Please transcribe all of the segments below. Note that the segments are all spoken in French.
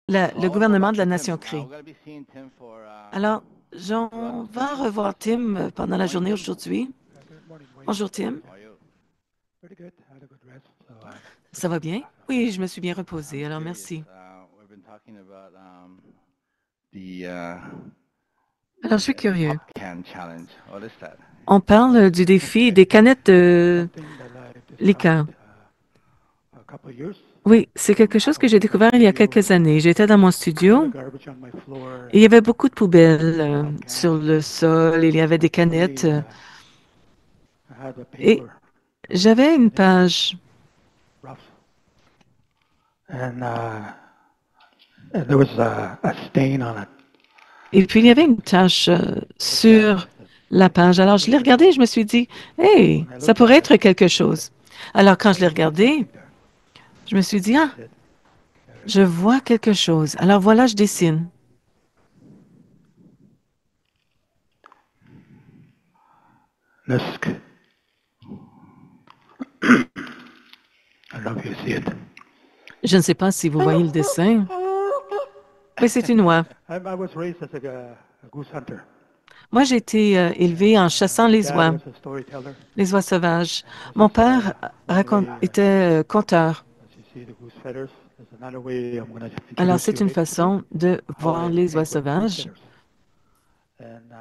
le gouvernement de la nation crée. Alors, on va revoir Tim pendant la journée aujourd'hui. Good morning, Wayne. Bonjour, Tim. Pretty good. Had a good rest, so Ça va bien? Oui, je me suis bien I'm reposée, alors curious. merci. We've been talking about the Alors, je suis curieux. pop can challenge. What is that? On parle du défi des canettes de something that I discovered liqueur. a couple of years. Oui, c'est quelque chose que j'ai I was in découvert my il y a studio, quelques années. J'étais dans mon a lot studio of garbage on my floor, et il y avait beaucoup de poubelles pop sur cans. le sol. Il y avait des canettes Luckily, I had a et paper j'avais une thin, page. rough, and there was a stain on it. Et puis, il y avait une tache Looked at it. sur I said, la page. Alors, je what l'ai is this? regardé et je me suis dit, hey, When I ça looked at pourrait it, être quelque chose. Alors, quand je l'ai I saw regardé, something there. je me suis dit, ah, That's it. There it je is. vois quelque chose. Alors, voilà, je dessine. Nusk. I don't know if you see it. Je ne sais pas si vous voyez le dessin. Oui, c'est une oie. I was raised as a goose hunter. Moi, j'ai été élevée en chassant My les dad oies, was a storyteller. les oies sauvages. This Mon is père one way, était conteur. as you see the goose feathers, there's another way I'm going to Alors, introduce c'est you une later today, façon de how voir I les oies paint with goose sauvages. feathers. And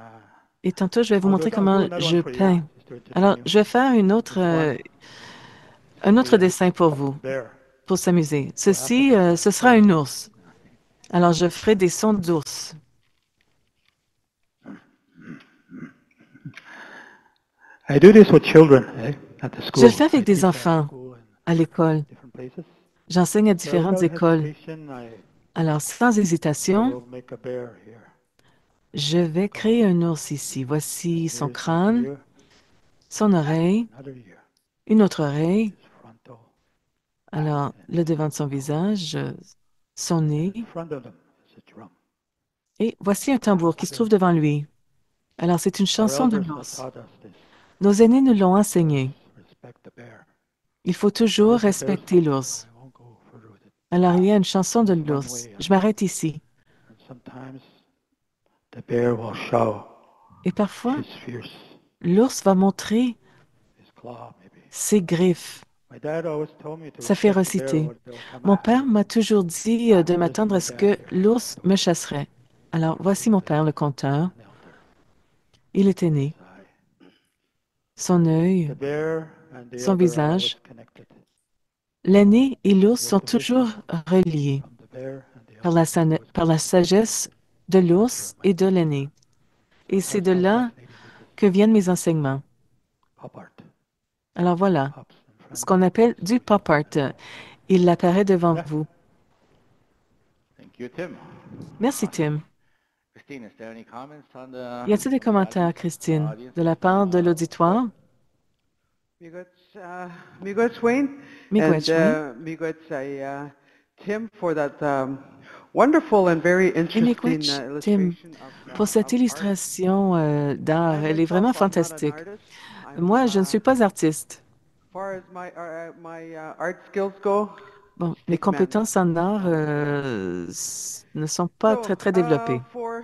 Et tantôt, je vais vous montrer I'll do comment another one je for you, peins. just to entertain Alors, you. je vais faire This one, un see autre dessin pour vous, bear. pour s'amuser. So after Ceci, this, ce sera un ours. Alors, je ferai des sons d'ours. I do this with children at the Je le school. fais avec I des teach at enfants school and à l'école. different places. J'enseigne à So différentes without écoles. hesitation, Alors, sans I hésitation, will make a bear here. je vais Go. créer un ours ici. Voici son Here's his crâne, ear, son oreille, another ear, une autre oreille. his frontal, Alors, le devant de son visage, son and nez. in front of them is a drum. Et voici un tambour qui se trouve devant lui. Alors, c'est une Our chanson de elders l'ours. taught us this. Nos aînés nous l'ont Always enseigné. respect the bear. Il faut There toujours is a bear respecter song. l'ours. I won't go further with it. Alors, il y a une chanson de Just one l'ours. way. Je m'arrête ici. And sometimes the bear will show Et parfois, his fierce, l'ours va montrer his claw maybe. ses griffes, My dad always told me to sa respect the bear férocité. or they'll come Mon after père you. m'a toujours dit de Listen to m'attendre à my ce dad que here. l'ours me chasserait. Alors, voici mon père, le conteur. An elder. Il était His né. eye. Son œil, The bear and the son elder are always visage. connected. L'aîné et l'ours Your sont toujours position reliés from the bear and the par elder is always par la connected. sagesse de That's where l'ours my et de teachings l'aîné. are. So Et I c'est start de by là fascinating with this que viennent mes enseignements. pop art. Alors voilà, Pops in ce front, qu'on appelle pops du pop art. behind. Il apparaît devant Yeah. vous. Thank you, Tim. Merci, Awesome. Tim. Christine, is there any comments Y a-t-il des from the commentaires, audience, our Christine, audience, de la part de Yep. l'auditoire? Miigwech Wayne, and Miigwech, oui. miigwech Tim for that wonderful and very Et interesting miigwech, Tim, illustration pour cette of art. illustration I d'art. Elle est vraiment myself, I'm not an fantastique. artist. I'm Moi, je ne suis pas artiste. far as my art skills go, Bon, mes stick man. compétences en art ne sont pas So très, très développées. for